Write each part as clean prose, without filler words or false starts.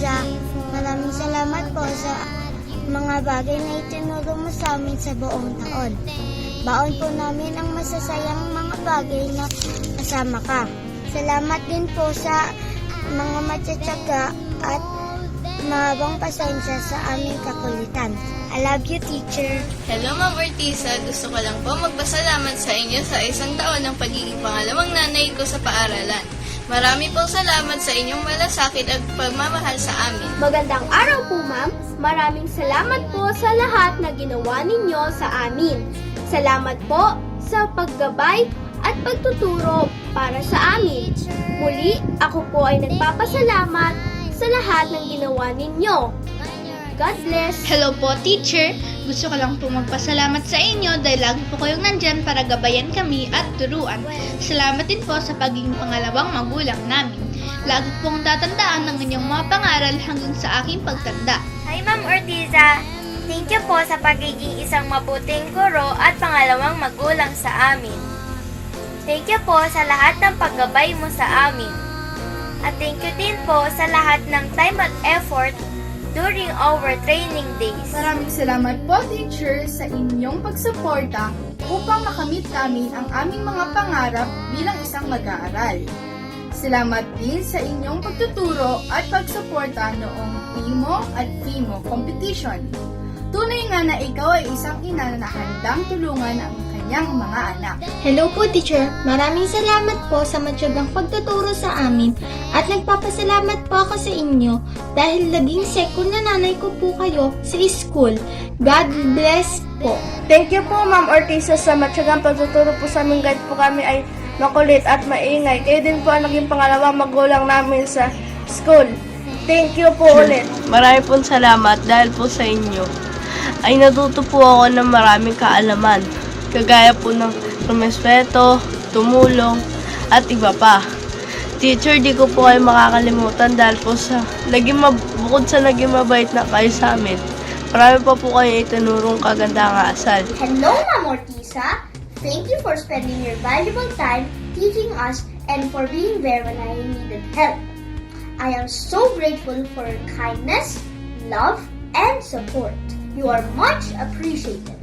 Ortiza. Maraming salamat po sa mga bagay na itinuro mo sa amin sa buong taon. Baon po namin ang masasayang mga bagay na kasama ka. Salamat din po sa mga matsatsaga at mahabang pasensya sa aming kakulitan. I love you, teacher. Hello, Ma'am Ortiza. Gusto ko lang po magpasalamat sa inyo sa isang taon ng pagiging pangalawang nanay ko sa paaralan. Marami pong salamat sa inyong malasakit at pagmamahal sa amin. Magandang araw po, ma'am. Maraming salamat po sa lahat na ginawa ninyo sa amin. Salamat po sa paggabay at pagtuturo para sa amin. Muli, ako po ay nagpapasalamat sa lahat ng ginawa ninyo. God bless. Hello po, teacher. Gusto ko lang po magpasalamat sa inyo dahil lagi po kayong nandyan para gabayan kami at turuan. Salamat din po sa pagiging pangalawang magulang namin. Lagi pong tatandaan ng inyong mga pangaral hanggang sa aking pagtanda. Hi, Ma'am Ortiza. Thank you po sa pagiging isang mabuting guro at pangalawang magulang sa amin. Thank you po sa lahat ng paggabay mo sa amin. At thank you din po sa lahat ng time at effort during our training days. Maraming salamat po, teacher, sa inyong pagsuporta upang makamit namin ang aming mga pangarap bilang isang mag-aaral. Salamat din sa inyong pagtuturo at pagsuporta noong PIMO at FIMO competition. Tunay nga na ikaw ay isang ina na handang tulungan ang kanyang mga anak. Hello po, teacher. Maraming salamat po sa matyagang pagtuturo sa amin at nagpapasalamat po ako sa inyo dahil naging second na nanay ko po kayo sa school. God bless po. Thank you po, Ma'am Ortiza, sa matyagang pagtuturo po sa amin. Kahit po kami ay makulit at maingay. Kayo din po ang naging pangalawang magulang namin sa school. Thank you po ulit. Marami pong salamat dahil po sa inyo ay natuto po ako ng maraming kaalaman. Kagaya po ng rumespeto, tumulong, at iba pa. Teacher, di ko po kayo makakalimutan dahil po sa bukod sa naging mabait na kayo sa amin. Marami pa po kayo itinurong kagandang asal. Hello, Ma'am Ortiza. Thank you for spending your valuable time teaching us and for being there when I needed help. I am so grateful for your kindness, love, and support. You are much appreciated.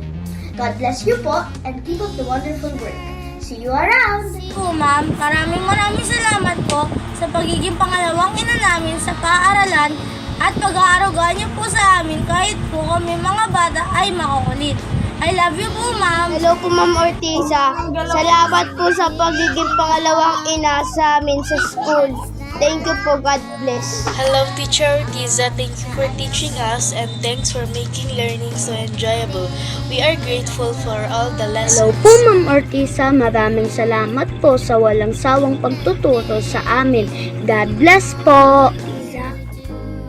God bless you po and keep up the wonderful work. See you around! Po, ma'am, maraming salamat po sa pagiging pangalawang ina namin sa paaralan at pag-aaruga niyo po sa amin kahit po kami mga bata ay makukulit. I love you po, ma'am. Hello po, Ma'am Ortiza. Salamat po sa pagiging pangalawang ina sa amin sa school. Thank you po. God bless. Hello, Teacher Ortiza. Thank you for teaching us and thanks for making learning so enjoyable. We are grateful for all the Hello lessons. po, Ma'am Ortiza. Maraming salamat po sa walang sawang pagtuturo sa amin. God bless po.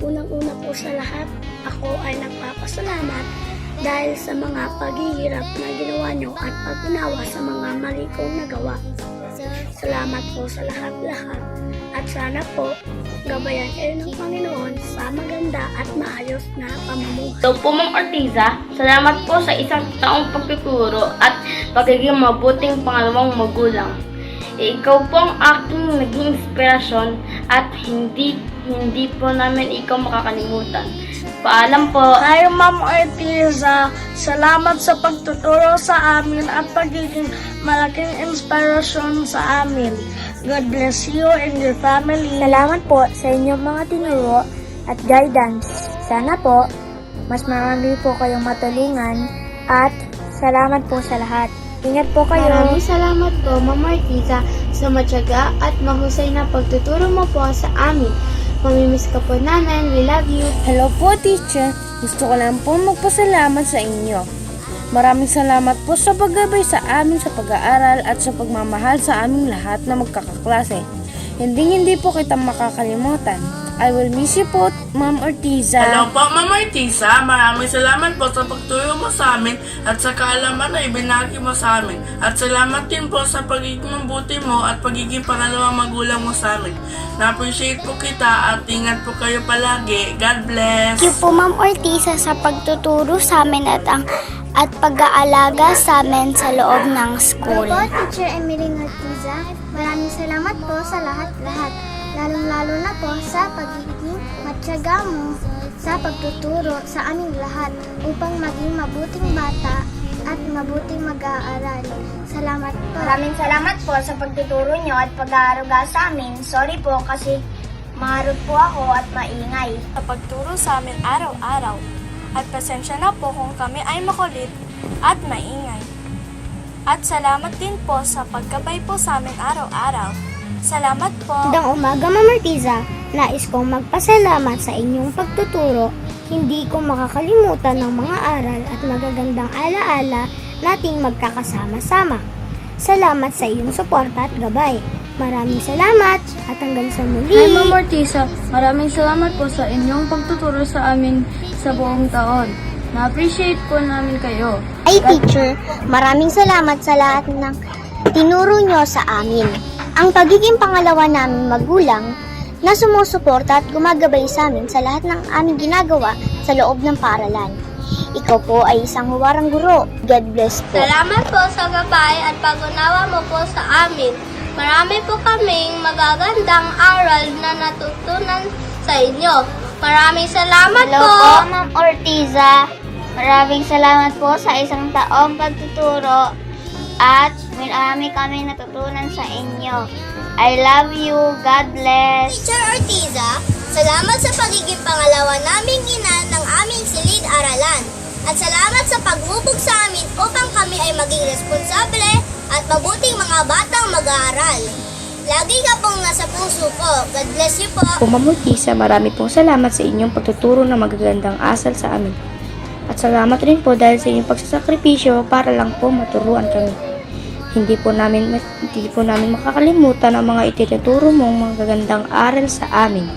Unang-una po sa lahat, ako ay nagpapasalamat dahil sa mga paghihirap na ginawa nyo at pag-unawa sa mga mali kong nagawa. Salamat po sa lahat-lahat at sana po gabayan kayo ng Panginoon sa maganda at maayos na pamumuhay. Hello po, Ma'am Ortiza. Salamat po sa isang taong pagtuturo at pagiging mabuting pangalawang magulang. Ikaw po ang aking naging inspirasyon at hindi po namin ikaw makakalimutan. Paalam po. Hi, Ma'am Ortiza. Salamat sa pagtuturo sa amin at pagiging malaking inspirasyon sa amin. God bless you and your family. Salamat po sa inyong mga tinuro at guidance. Sana po, mas marami po kayong matulungan at salamat po sa lahat. Ingat po kayo. Maraming salamat po, Ma'am Ortiza, sa matyaga at mahusay na pagtuturo mo po sa amin. Mamimiss ka po namin. We love you. Hello po, teacher. Gusto ko lang po magpasalamat sa inyo. Maraming salamat po sa paggabay sa amin sa pag-aaral at sa pagmamahal sa aming lahat na magkakaklase. Hindi po kita makakalimutan. I will miss you po, Ma'am Ortiza. Hello po, Ma'am Ortiza. Maraming salamat po sa pagturo mo sa amin at sa kaalaman na ibinagi mo sa amin. At salamat din po sa pagiging mabuti mo at pagiging pangalawang magulang mo sa amin. Na-appreciate po kita at ingat po kayo palagi. God bless! Thank you po, Ma'am Ortiza, sa pagtuturo sa amin at pag-aalaga sa amin sa loob ng school. Hello po, Teacher Emily Ortiza. Maraming salamat po sa lahat-lahat. Lalong-lalo na po sa pagiging pagtitiyaga mo sa pagtuturo sa aming lahat upang maging mabuting bata at mabuting mag-aaral. Salamat po. Maraming salamat po sa pagtuturo nyo at pag-aaruga sa amin. Sorry po kasi marot po ako at maingay. Sa pagturo sa amin araw-araw. At pasensya na po kung kami ay makulit at maingay. At salamat din po sa pagkabay po sa amin araw-araw. Salamat po. Magandang umaga, Ma'am Ortiza. Nais kong magpasalamat sa inyong pagtuturo. Hindi ko makakalimutan ng mga aral at magagandang alaala nating magkakasama-sama. Salamat sa iyong suporta at gabay. Maraming salamat at hanggang sa muli. Hi, Ma'am Ortiza. Maraming salamat po sa inyong pagtuturo sa amin sa buong taon. Na-appreciate po namin kayo. Ay, teacher, maraming salamat sa lahat ng tinuro nyo sa amin. Ang pagiging pangalawa namin magulang na sumusuporta at gumagabay sa amin sa lahat ng aming ginagawa sa loob ng paaralan. Ikaw po ay isang huwarang guro. God bless po. Salamat po sa gabay at pag-unawa mo po sa amin. Marami po kaming magagandang aral na natutunan sa inyo. Maraming salamat Hello po. po, Ma'am Ortiza. Maraming salamat po sa isang taong pagtuturo at marami kami natutunan sa inyo. I love you. God bless. Teacher Ortiza, salamat sa pagiging pangalawa naming ina ng aming silid-aralan. At salamat sa paghubog sa amin upang kami ay maging responsable at mabuting mga batang mag-aaral. Lagi ka pong nasa puso ko. God bless you po. Po, Ma'am Ortiza, marami pong salamat sa inyong pagtuturo ng magagandang asal sa amin. At salamat rin po dahil sa inyong pagsasakripisyo para lang po maturuan kami. Hindi po namin makakalimutan ang mga itinuturo mong magagandang aral sa amin.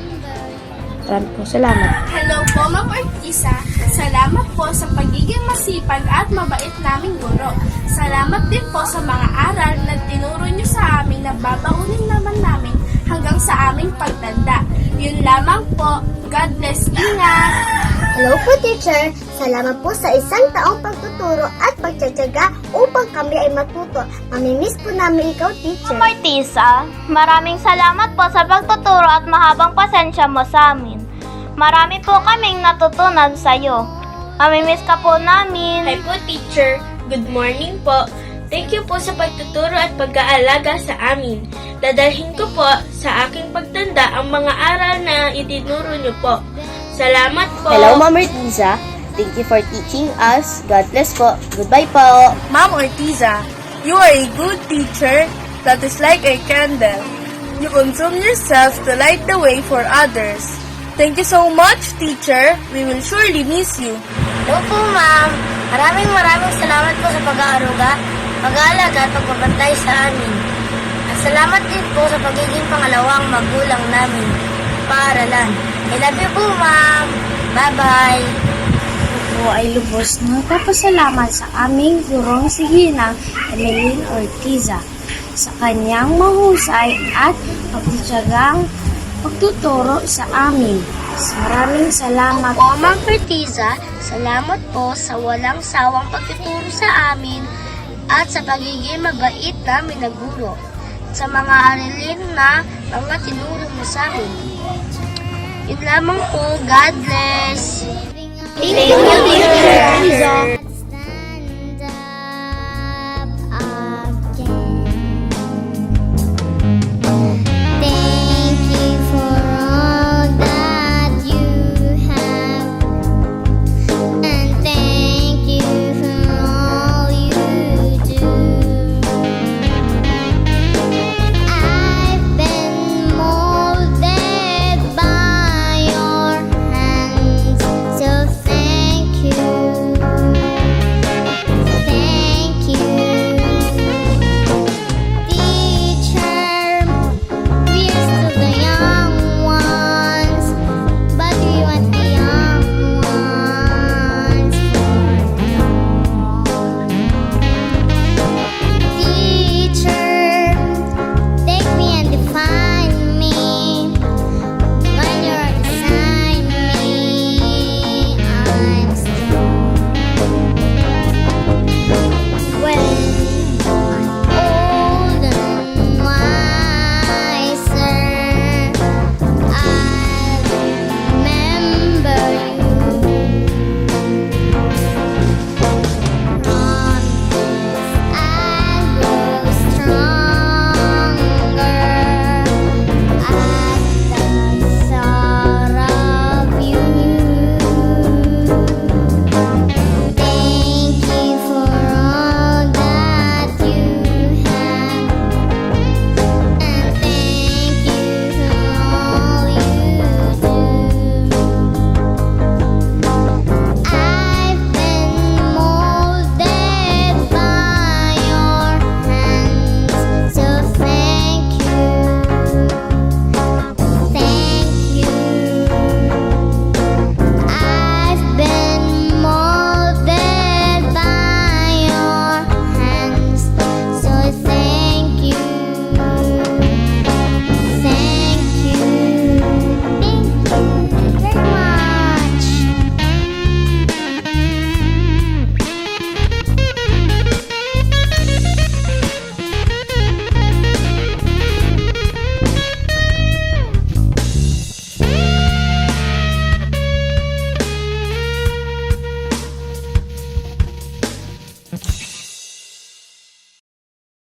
Marami pong salamat. Hello po, Ma'am Ortiza. Salamat po sa pagiging masipag at mabait naming guro. Salamat din po sa mga aral na tinuro niyo sa amin na babaunin naman namin hanggang sa aming pagtanda. Yun lamang po. God bless. Ingat! Hello po, teacher. Salamat po sa isang taong pagtuturo at pagtsatsaga upang kami ay matuto. Mamimiss po namin ikaw, teacher. Martisa, maraming salamat po sa pagtuturo at mahabang pasensya mo sa amin. Marami po kaming natutunan sa iyo. Mamimiss ka po namin. Hi po, teacher. Good morning po. Thank you po sa pagtuturo at pag-aalaga sa amin. Dadalhin ko po sa aking pagtanda ang mga aral na itinuro niyo po. Salamat po. Hello, Ma'am Ortiza. Thank you for teaching us. God bless po. Goodbye po. Ma'am Ortiza, you are a good teacher that is like a candle. You consume yourself to light the way for others. Thank you so much, teacher. We will surely miss you. Hello po, ma'am. Maraming salamat po sa pag-aaruga, pag-aalaga at pagbabantay sa amin. At salamat din po sa pagiging pangalawang magulang namin paaralan. I love you po, ma'am. Bye-bye. Ako ay lubos na nagpapasalamat sa aming gurong si Ginang Emeline Ortiza sa kanyang mahusay at pagtityagang pagtuturo sa amin. Maraming salamat Po, Ma'am Ortiza, salamat po sa walang sawang pagtuturo sa amin at sa pagiging mabait namin na guro. Sa mga aralin na mga tinuro mo sa amin. Yun lamang po. God bless. Thank you, teacher.